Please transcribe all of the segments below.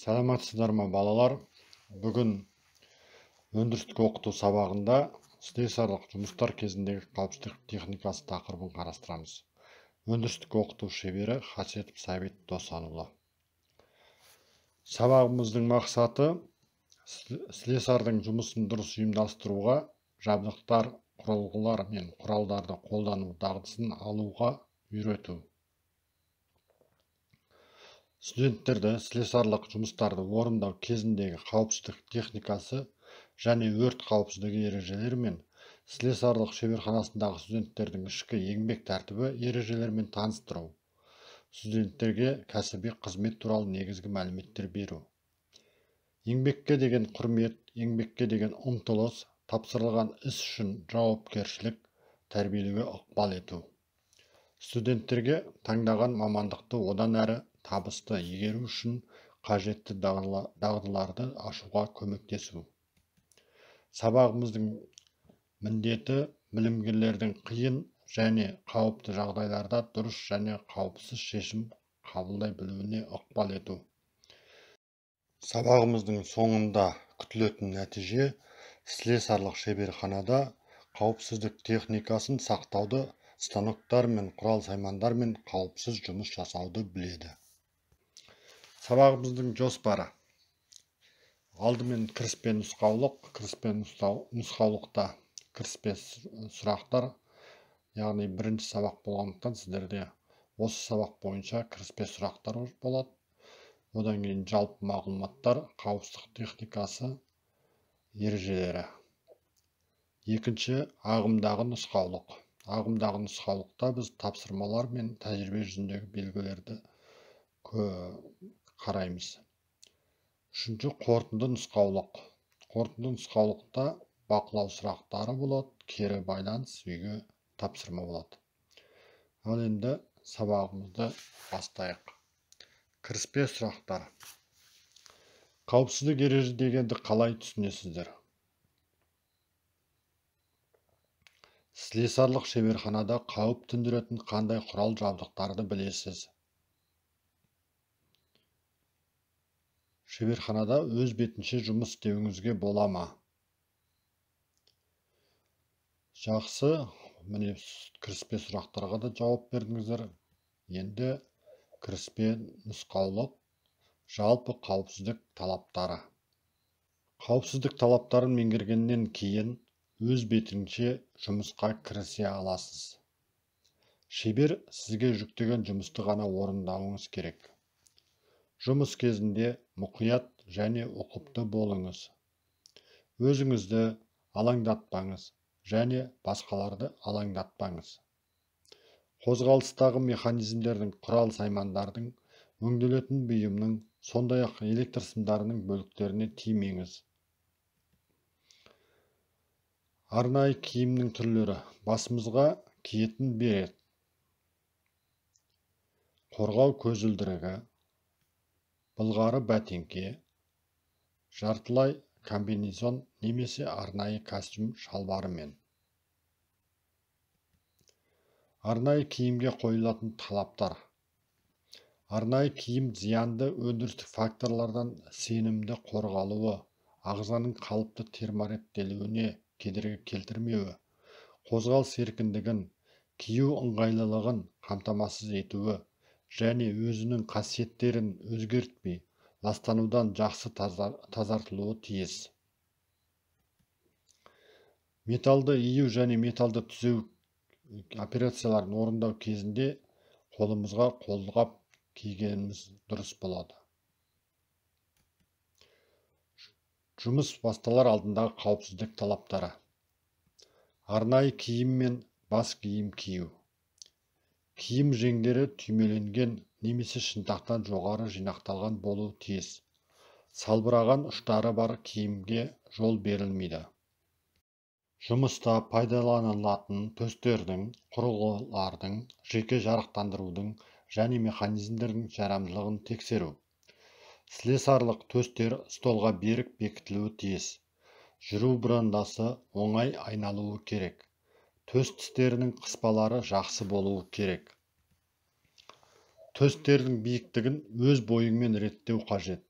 Саламатсыздар ма балалар? Бүгін өндірістік оқыту сабағында слесарлық жұмыстар кезіндегі қауіпсіздік техникасы тақырыбын қарастырамыз. Өндірістік оқыту шебері Хасетов Сәбит Досанұлы. Сабағымыздың мақсаты слесардың жұмысын дұрыс ұйымдастыруға, жабдықтар, құрылғылар мен құралдарды қолдану дағдысын алуға үйрету. Студенттерді слесарлық жұмыстарды орындау кезіндегі қауіпсіздік техникасы және өрт қауіпсіздігі ережелері мен слесарлық шеберханасындағы студенттердің ішкі еңбек тәртібі ережелерімен таныстыру. Студенттерге кәсіби қызмет туралы негізгі мәліметтер беру. Еңбекке деген құрмет, еңбекке деген ұмтылыс, тапсырылған іс үшін жауапкершілік тәрбиелеуге ықпал ету. Студенттерге таңдаған мамандықты одан әрі табысты игеру үшін қажетті дағдыларды ашуға көмектесу. Сабағымыздың міндеті білімгерлердің қиын және қауіпті жағдайларда дұрыс және қауіпсіз шешім қабылдай білуіне ықпал ету. Сабағымыздың соңында күтілетін нәтиже слесарлық шеберханада қауіпсіздік техникасын сақтауды, станоктар мен құрал-саймандар мен қауіпсіз жұмыс жасауды біледі. Сабағымыздың жоспары. Алдымен кіріспе нұсқаулық, нұсқаулықта кіріспе сұрақтар, яғни бірінші сабақ болғандықтан сіздерде осы сабақ бойынша кіріспе сұрақтар болады. Одан кейін жалпы мағлұматтар, қауіпсіздік техникасы, ережелері. Екінші, ағымдағы нұсқаулық. Ағымдағы нұсқаулықта біз тапсырмалар мен тәжірибе жүзіндегі белгілерді қараймыз. Үшінші, қорытынды нұсқаулық. Қорытынды нұсқаулықта бақылау сұрақтары болады, кері байланыс, үйге тапсырма болады. Ал енді сабағымызды бастайық. Кіріспе сұрақтар. Қауіпсіздік ереже дегенді қалай түсінесіздер? Слесарлық шеберханада қауіп төндіретін қандай құрал жабдықтарды білесіз? Шеберханада өз бетінше жұмыс істеуіңізге бола ма? Жақсы, міне кіріспе сұрақтарға да жауап бердіңіздер. Енді кіріспе нұсқаулық, жалпы қауіпсіздік талаптары. Қауіпсіздік талаптарын меңгергеннен кейін өз бетінше жұмысқа кірісе аласыз. Шебер сізге жүктеген жұмысты ғана орындауыңыз керек. Жұмыс кезінде мұқият және ұқыпты болыңыз. Өзіңізді алаңдатпаңыз және басқаларды алаңдатпаңыз. Қозғалыстағы механизмдердің, құрал-саймандардың, өңделетін бұйымның, сондай-ақ электр сымдарының бөліктеріне тимеңіз. Арнайы киімнің түрлері. Басымызға киетін берет, қорғау көзілдірігі, былғары бәтеңке, жартылай комбинезон немесе арнайы костюм шалбарымен. Арнайы киімге қойылатын талаптар. Арнайы киім зиянды өндірістік факторлардан сенімді қорғалуы, ағзаның қалыпты термореттелуіне кедергі келтірмеуі, қозғалыс еркіндігін, кию ыңғайлылығын қамтамасыз етуі және өзінің қасиеттерін өзгертпей, ластанудан жақсы тазартылуы тиіс. Металды ию және металды түзеу операцияларын орындау кезінде қолымызға қолғап кигеніміз дұрыс болады. Жұмыс басталар алдындағы қауіпсіздік талаптары. Арнайы киім мен бас киім кию. Киім жеңдері түймеленген немесе шынтақтан жоғары жинақталған болуы тиіс. Салбыраған ұштары бар киімге жол берілмейді. Жұмыста пайдаланылатын төстердің, құрылғылардың, жеке жарықтандырудың және механизмдердің жарамдылығын тексеру. Слесарлық төстер столға берік бекітілуі тиіс. Жүру бұрандасы оңай айналуы керек. Төс тістерінің қыспалары жақсы болуы керек. Төстердің биіктігін өз бойыңмен реттеу қажет.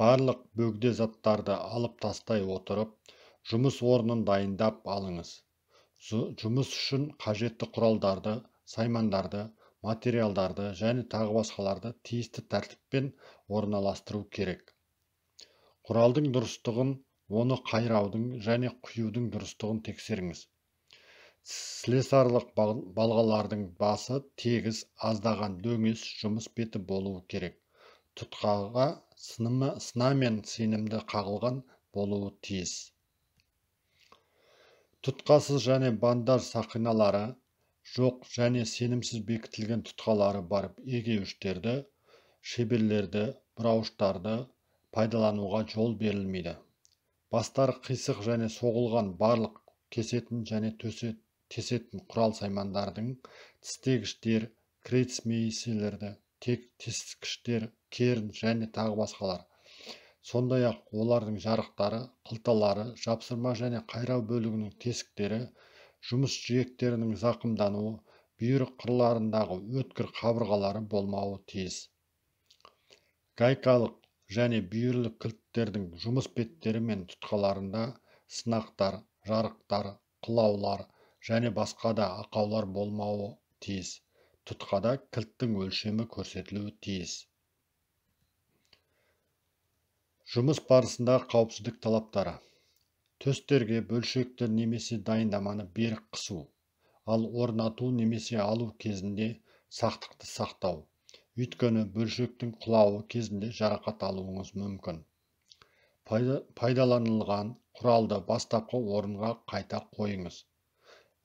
Барлық бөгде заттарды алып тастай отырып, жұмыс орнын дайындап алыңыз. Жұмыс үшін қажетті құралдарды, саймандарды, материалдарды және тағы басқаларды тиісті тәртіппен орналастыру керек. Құралдың дұрыстығын, оны қайраудың және құюдың дұрыстығын тексеріңіз. Слесарлық балғалардың басы тегіс, аздаған дөңес жұмыс беті болуы керек. Тұтқаға сына мен сенімді қағылған болуы тиіс. Тұтқасыз және бандаж сақиналары жоқ және сенімсіз бекітілген тұтқалары бар егеуіштерді, шеберлерді, бұрауыштарды пайдалануға жол берілмейді. Бастары қисық және соғылған барлық кесетін және тесетін құрал саймандардың, тістегіштер, крейцмейселерді, тескіштер, керн және тағы басқалар. Сондай-ақ олардың жарықтары, қылталары, жапсырма және қайрау бөлігінің тесіктері, жұмыс жиектерінің зақымдануы, бүйір қырларындағы өткір қабырғалары болмауы тиіс. Гайкалық және бүйірлі кілттердің жұмыс беттері мен тұтқаларында сынақтар, жарықтар, қылаулар және басқа да ақаулар болмауы тиіс. Тұтқада кілттің өлшемі көрсетілуі тиіс. Жұмыс барысында қауіпсіздік талаптары. Төстерге бөлшекті немесе дайындаманы берік қысу, ал орнату немесе алу кезінде сақтықты сақтау. Өйткені бөлшектің құлауы кезінде жарақат алуыңыз мүмкін. Пайдаланылған құралды бастапқы орынға қайта қойыңыз.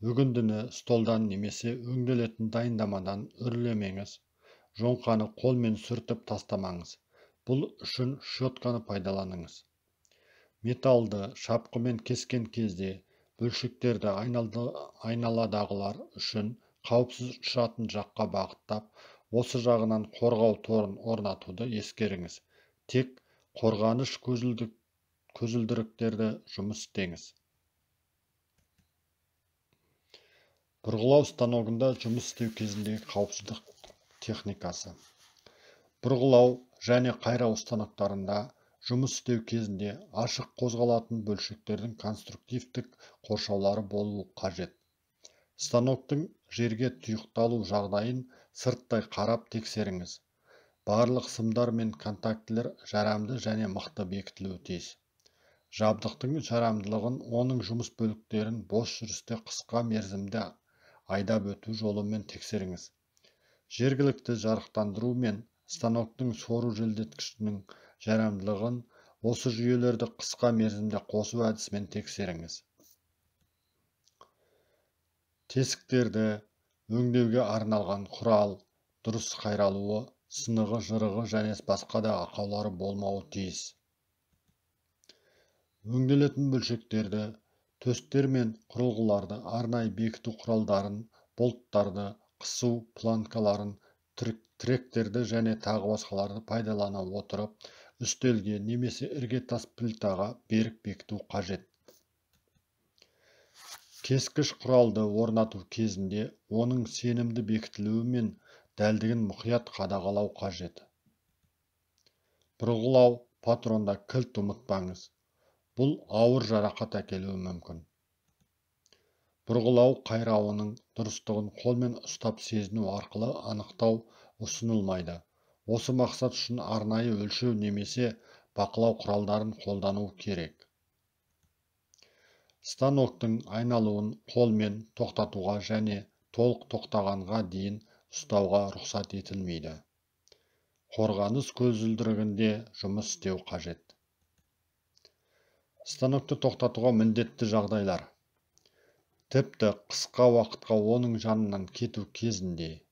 Үгіндіні столдан немесе өңделетін дайындамадан үрлемеңіз. Жоңқаны қолмен сүртіп тастамаңыз. Бұл үшін щетканы пайдаланыңыз. Металлды шапқымен кескен кезде бөлшектерді айналадағылар үшін қауіпсіз ұшатын жаққа бағыттап, осы жағынан қорғау торын орнатуды ескеріңіз. Тек қорғаныш көзілдіріктерді жұмыс істеңіз. Бұрғылау станогында жұмыс істеу кезіндегі қауіпсіздік техникасы. Бұрғылау және қайрау станоктарында жұмыс істеу кезінде ашық қозғалатын бөлшектердің конструктивтік қоршаулары болуы қажет. Станоктың жерге тұйықталу жағдайын сырттай қарап тексеріңіз. Барлық сымдар мен контактілер жарамды және мықты бекітілуі тиіс. Жабдықтың жарамдылығын, оның жұмыс бөліктерін бос жүрісте қысқа мерзімде айдап өту жолымен тексеріңіз. Жергілікті жарықтандыру мен станоктың сору желдеткішінің жарамдылығын осы жүйелерді қысқа мерзімде қосу әдісімен тексеріңіз. Тесіктерді өңдеуге арналған құрал дұрыс қайралуы, сынығы, жырығы және басқа да ақаулары болмауы тиіс. Өңделетін бөлшектерді, төстер мен құрылғыларды арнайы бекіту құралдарын, болттарды, қысу планкаларын, тіректерді және тағы басқаларды пайдалана отырып, үстелге немесе іргетас плитаға берік бекіту қажет. Кескіш құралды орнату кезінде оның сенімді бекітілуі мен дәлдігін мұқият қадағалау қажет. Бұрғылау патронда кілт ұмытпаңыз. Бұл ауыр жарақат әкелуі мүмкін. Бұрғылау қайрауының дұрыстығын қолмен ұстап сезіну арқылы анықтау ұсынылмайды. Осы мақсат үшін арнайы өлшеу немесе бақылау құралдарын қолдану керек. Станоктың айналуын қолмен тоқтатуға және толық тоқтағанға дейін ұстауға рұқсат етілмейді. Қорғаныс көзілдірігінде жұмыс істеу қажет. Станокты тоқтатуға міндетті жағдайлар. Тіпті қысқа уақытқа оның жанынан кету кезінде,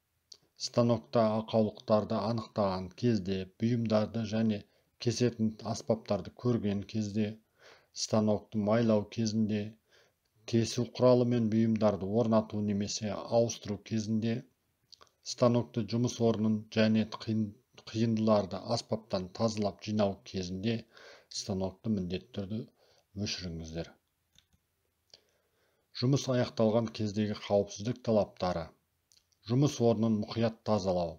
станокта ақаулықтарды анықтаған кезде, бұйымдарды және кесетін аспаптарды көрген кезде, станокты майлау кезінде, кесу құралы мен бұйымдарды орнату немесе ауыстыру кезінде, станокты жұмыс орнын және қиындыларды аспаптан тазалап жинау кезінде, станокты міндетті түрде өшіріңіздер. Жұмыс аяқталған кездегі қауіпсіздік талаптары. Жұмыс орнын мұқият тазалау.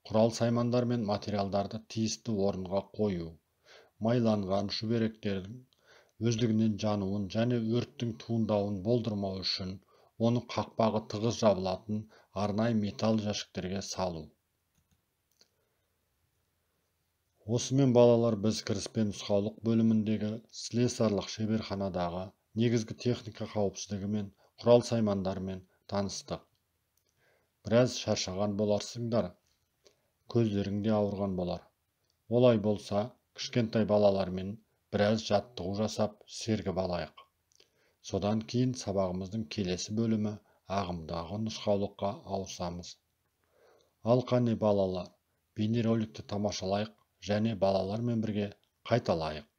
Құрал-саймандар мен материалдарды тиісті орынға қою. Майланған шүберектердің өздігінен жануын және өрттің туындауын болдырмау үшін оны қақпағы тығыз жабылатын арнайы металл жәшіктерге салу. Осымен балалар, біз кіріспе нұсқаулық бөліміндегі слесарлық шеберханадағы негізгі техника қауіпсіздігі мен құрал-саймандармен таныстық. Біраз шаршаған боларсыңдар, көздеріңде ауырған болар. Олай болса, кішкентай балалармен біраз жаттығу жасап сергіп алайық. Содан кейін сабағымыздың келесі бөлімі ағымдағы нұсқаулыққа ауысамыз. Ал қане балалар, бейнероликті тамашалайық және балалармен бірге қайталайық.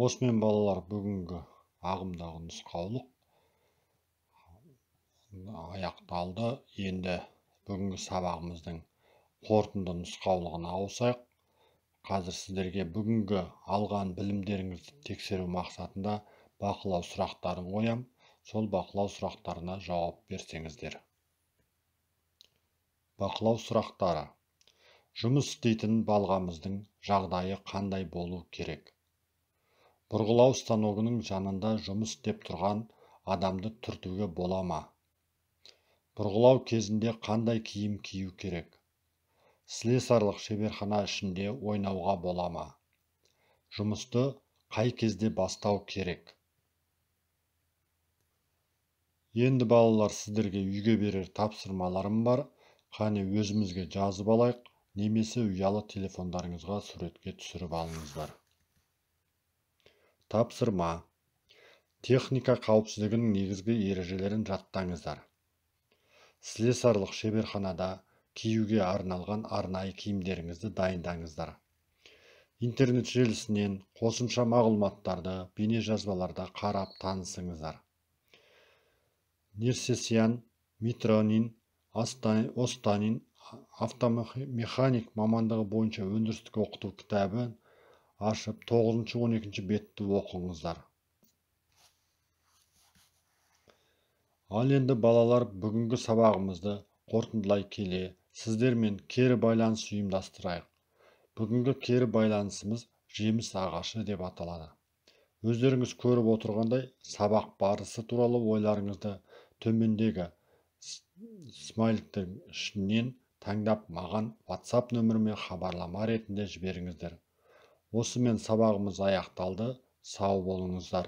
Осымен балалар, бүгінгі ағымдағы нұсқаулық аяқталды. Енді бүгінгі сабағымыздың қорытынды нұсқаулығына ауысайық. Қазір сіздерге бүгінгі алған білімдеріңізді тексеру мақсатында бақылау сұрақтарын қоям. Сол бақылау сұрақтарына жауап берсеңіздер. Бақылау сұрақтары. Жұмыс істейтін балғамыздың жағдайы қандай болу керек? Бұрғылау станогының жанында жұмыс істеп тұрған адамды түртуге бола ма? Бұрғылау кезінде қандай киім кию керек? Слесарлық шеберхана ішінде ойнауға бола ма? Жұмысты қай кезде бастау керек? Енді балалар, сіздерге үйге берер тапсырмаларым бар. Қане өзімізге жазып алайық, немесе ұялы телефондарыңызға суретке түсіріп алыңыздар. Тапсырма. Техника қауіпсіздігінің негізгі ережелерін жаттаңыздар. Слесарлық шеберханада киюге арналған арнайы киімдеріңізді дайындаңыздар. Интернет желісінен қосымша мағлұматтарды бейнежазбаларда қарап танысыңыздар. Нерсесян, Митронин, Останин автомеханик мамандығы бойынша өндірістік оқыту кітабын ашып 9-12 бетті оқыңыздар. Ал енді балалар, бүгінгі сабағымызды қорытындылай келе, сіздермен кері байланыс ұйымдастырайық. Бүгінгі кері байланысымыз жеміс ағашы деп аталады. Өздеріңіз көріп отырғандай, сабақ барысы туралы ойларыңызды төмендегі смайликтер ішінен таңдап маған WhatsApp нөміріме хабарлама ретінде жіберіңіздер. Осымен сабағымыз аяқталды. Сау болыңыздар.